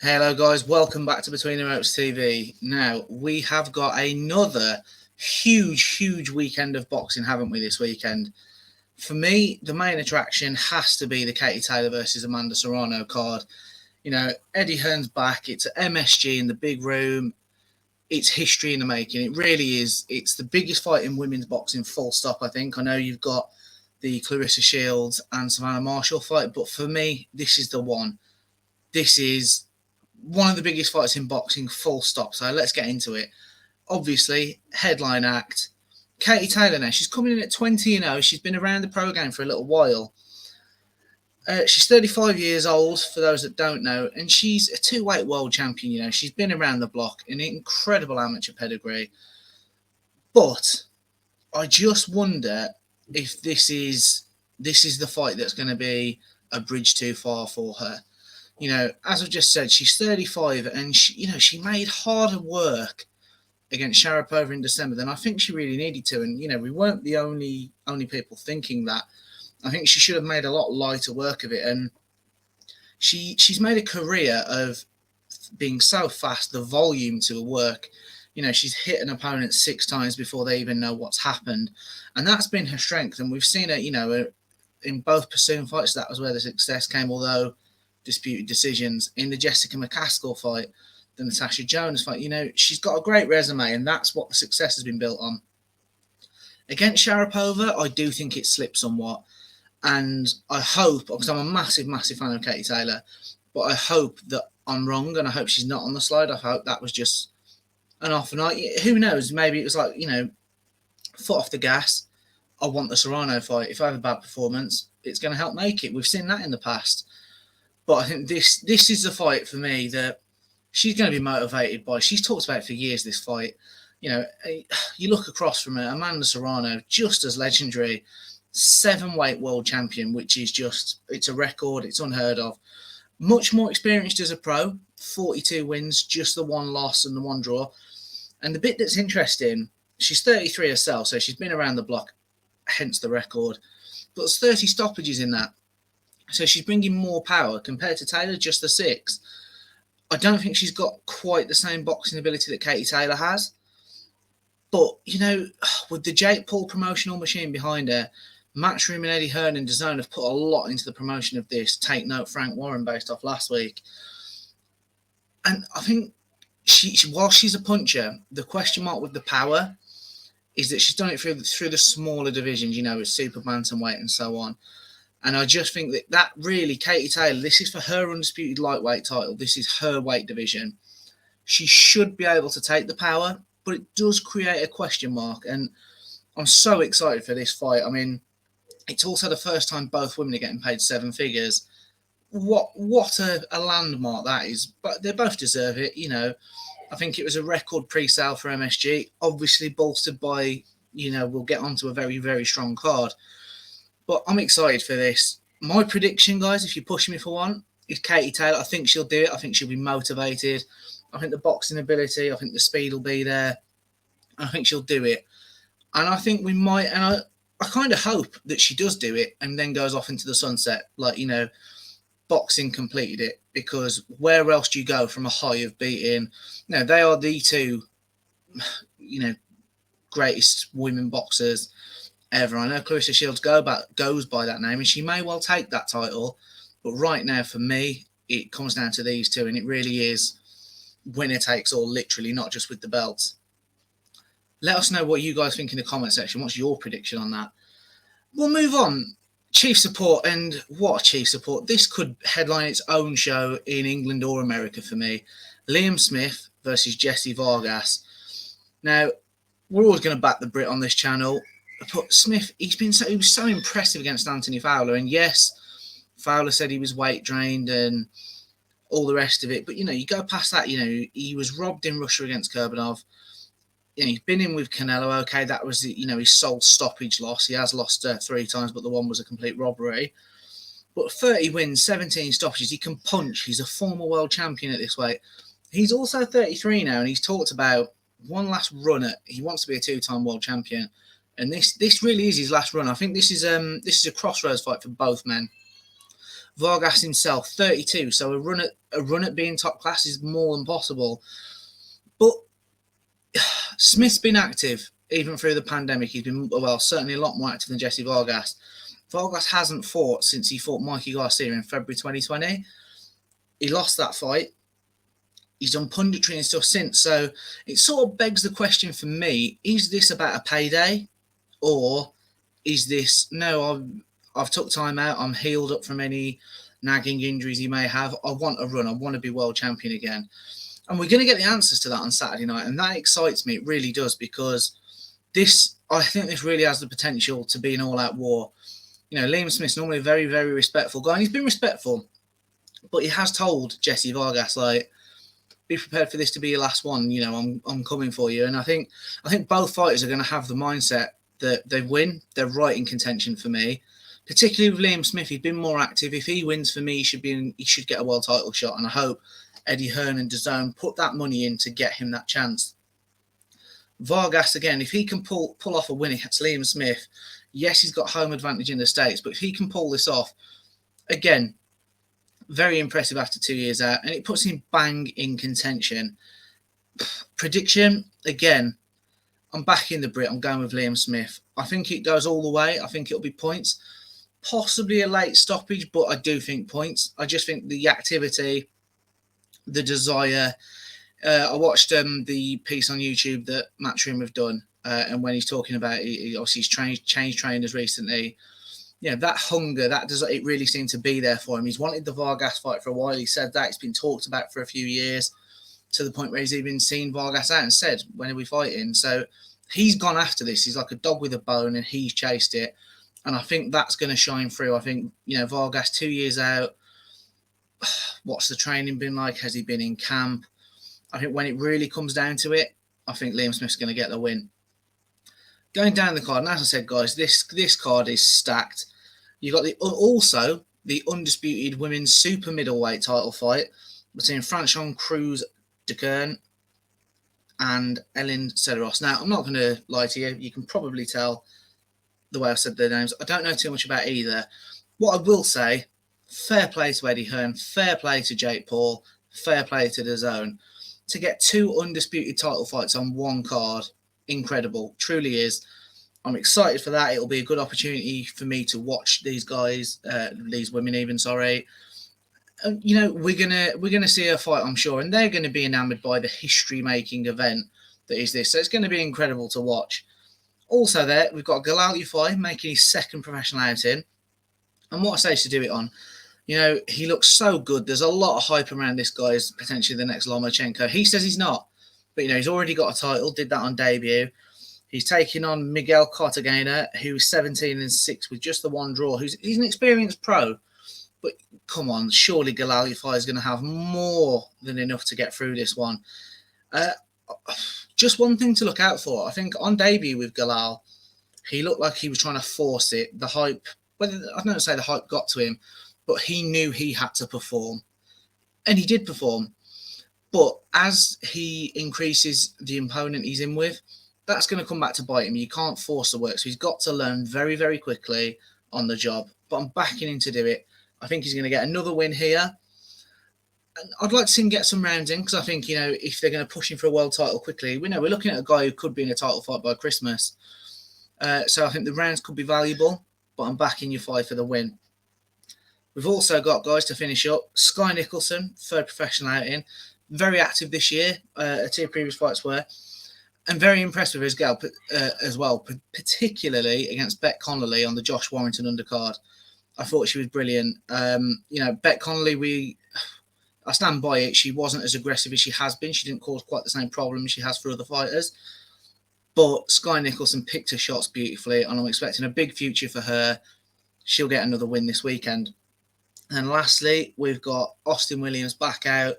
Hello guys, welcome back to Between the Ropes TV. Now, we have got another huge weekend of boxing, haven't we, this weekend? For me, the main attraction has to be the Katy Taylor versus Amanda Serrano card. You know, Eddie Hearn's back, it's at MSG in the big room. It's history in the making. It really is. It's the biggest fight in women's boxing, full stop, I think. I know you've got the Clarissa Shields and Savannah Marshall fight, but for me, this is the one. This is one of the biggest fights in boxing, full stop. So let's get into it. Obviously, headline act. Katy Taylor now, she's coming in at 20-0. She's been around the pro game for a little while. She's 35 years old, for those that don't know, and she's a two-weight world champion. You know, she's been around the block, an incredible amateur pedigree. But I just wonder if this is the fight that's going to be a bridge too far for her. You know, as I've just said, she's 35, and she made harder work against Sharapova in December than I think she really needed to. And we weren't the only people thinking that. I think she should have made a lot lighter work of it. And she's made a career of being so fast, the volume to her work. She's hit an opponent 6 times before they even know what's happened, and that's been her strength. And we've seen her, in both Pursuit fights, that was where the success came, although disputed decisions. In the Jessica McCaskill fight, the Natasha Jonas fight, she's got a great resume, and that's what the success has been built on. Against Sharapova, I do think it slipped somewhat, and I hope, because I'm a massive fan of Katy Taylor, but I hope that I'm wrong, and I hope she's not on the slide. I hope that was just an off night. Who knows? Maybe it was like, foot off the gas. I want the Serrano fight. If I have a bad performance, it's going to help make it. We've seen that in the past. But I think this is the fight for me that she's going to be motivated by. She's talked about it for years, this fight. You look across from her, Amanda Serrano, just as legendary, 7-weight world champion, which is just, it's a record, it's unheard of. Much more experienced as a pro, 42 wins, just the 1 loss and the 1 draw. And the bit that's interesting, she's 33 herself, so she's been around the block, hence the record. But there's 30 stoppages in that. So she's bringing more power compared to Taylor, just the 6. I don't think she's got quite the same boxing ability that Katy Taylor has. But, with the Jake Paul promotional machine behind her, Matchroom and Eddie Hearn and DAZN have put a lot into the promotion of this. Take note, Frank Warren, based off last week. And I think while she's a puncher, the question mark with the power is that she's done it through the smaller divisions, with super bantamweight and so on. And I just think that really, Katy Taylor, this is for her undisputed lightweight title. This is her weight division. She should be able to take the power, but it does create a question mark. And I'm so excited for this fight. I mean, it's also the first time both women are getting paid 7 figures. What a landmark that is. But they both deserve it. I think it was a record pre-sale for MSG, obviously bolstered by, we'll get onto a very strong card. But I'm excited for this. My prediction, guys, if you're pushing me for one, is Katy Taylor. I think she'll do it. I think she'll be motivated. I think the boxing ability, I think the speed will be there. I think she'll do it. And I think we might, and I kind of hope that she does do it and then goes off into the sunset. Like, boxing completed it, because where else do you go from a high of beating? They are the 2, greatest women boxers ever. I know Clarissa Shields goes by that name, and she may well take that title. But right now, for me, it comes down to these 2, and it really is winner takes all, literally, not just with the belts. Let us know what you guys think in the comment section. What's your prediction on that? We'll move on. Chief support, and what chief support. This could headline its own show in England or America for me. Liam Smith versus Jessie Vargas. Now, we're always going to back the Brit on this channel. But Smith, he was so impressive against Anthony Fowler. And yes, Fowler said he was weight drained and all the rest of it. But, you go past that, he was robbed in Russia against Kurbanov. He's been in with Canelo. Okay, that was, his sole stoppage loss. He has lost 3 times, but the one was a complete robbery. But 30 wins, 17 stoppages. He can punch. He's a former world champion at this weight. He's also 33 now, and he's talked about one last run at. He wants to be a 2-time world champion. And this really is his last run. I think this is a crossroads fight for both men. Vargas himself, 32, so a run at a run at being top class is more than possible. But Smith's been active even through the pandemic. He's been, well, certainly a lot more active than Jessie Vargas. Vargas hasn't fought since he fought Mikey Garcia in February 2020. He lost that fight. He's done punditry and stuff since. So it sort of begs the question for me, is this about a payday? Or is this, no, I've took time out. I'm healed up from any nagging injuries he may have. I want a run. I want to be world champion again. And we're going to get the answers to that on Saturday night. And that excites me. It really does, because I think this really has the potential to be an all-out war. You know, Liam Smith's normally a very, very respectful guy. And he's been respectful. But he has told Jessie Vargas, like, be prepared for this to be your last one. You know, I'm coming for you. And I think both fighters are going to have the mindset that they win. They're right in contention for me. Particularly with Liam Smith, he's been more active. If he wins for me, he should get a world title shot. And I hope Eddie Hearn and DAZN put that money in to get him that chance. Vargas, again, if he can pull off a win against Liam Smith, yes, he's got home advantage in the States, but if he can pull this off, again, very impressive after 2 years out, and it puts him bang in contention. Prediction, again, I'm backing the Brit. I'm going with Liam Smith. I think it goes all the way. I think it'll be points. Possibly a late stoppage, but I do think points. I just think the activity, the desire. I watched the piece on YouTube that Matchroom have done, and when he's talking about, he obviously he's changed trainers recently. Yeah, that hunger, it really seemed to be there for him. He's wanted the Vargas fight for a while. He said that it's been talked about for a few years, to the point where he's even seen Vargas out and said, "When are we fighting?" So he's gone after this. He's like a dog with a bone, and he's chased it. And I think that's going to shine through. I think, you know, Vargas 2 years out. What's the training been like? Has he been in camp? I think when it really comes down to it, I think Liam Smith's going to get the win. Going down the card, and as I said, guys, this card is stacked. You've got also the undisputed women's super middleweight title fight between Franchon Cruz de Kern and Ellen Cederos. Now, I'm not going to lie to you. You can probably tell the way I've said their names. I don't know too much about either. What I will say, fair play to Eddie Hearn, fair play to Jake Paul, fair play to DAZN. To get two undisputed title fights on one card, incredible, truly is. I'm excited for that. It'll be a good opportunity for me to watch these guys, these women even, sorry. You know, we're gonna see a fight, I'm sure, and they're going to be enamored by the history-making event that is this. So it's going to be incredible to watch. Also there, we've got Galal Yufai making his second professional outing. And what I say to do it on, you know, he looks so good. There's a lot of hype around this guy as potentially the next Lomachenko. He says he's not, but, you know, he's already got a title, did that on debut. He's taking on Miguel Cartagena, who's 17-6 with just the one draw. He's an experienced pro. But come on, surely Galal Yufai is going to have more than enough to get through this one. Just one thing to look out for. I think on debut with Galal, he looked like he was trying to force it. The hype, I don't say the hype got to him, but he knew he had to perform. And he did perform. But as he increases the opponent he's in with, that's going to come back to bite him. You can't force the work. So he's got to learn very, very quickly on the job. But I'm backing him to do it. I think he's going to get another win here. And I'd like to see him get some rounds in, because I think, you know, if they're going to push him for a world title quickly, we know we're looking at a guy who could be in a title fight by Christmas. So I think the rounds could be valuable, but I'm backing Yufai for the win. We've also got, guys, to finish up, Skye Nicholson, third professional outing. Very active this year, two previous fights were. And very impressed with his gal as well, particularly against Beck Connolly on the Josh Warrington undercard. I thought she was brilliant. You know, Beck Connolly, I stand by it. She wasn't as aggressive as she has been. She didn't cause quite the same problems she has for other fighters. But Skye Nicholson picked her shots beautifully, and I'm expecting a big future for her. She'll get another win this weekend. And lastly, we've got Austin Williams back out.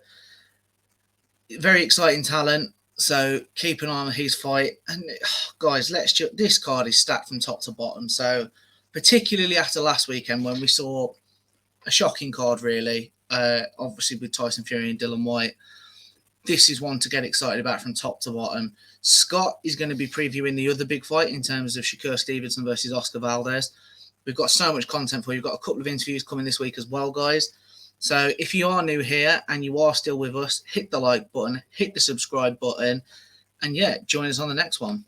Very exciting talent. So keep an eye on his fight. And guys, this card is stacked from top to bottom. So particularly after last weekend when we saw a shocking card, really, obviously with Tyson Fury and Dylan White, this is one to get excited about from top to bottom. Scott is going to be previewing the other big fight in terms of Shakur Stevenson versus Oscar Valdez. We've got so much content for you. We've got a couple of interviews coming this week as well, guys. So if you are new here and you are still with us, hit the like button, hit the subscribe button, and yeah, join us on the next one.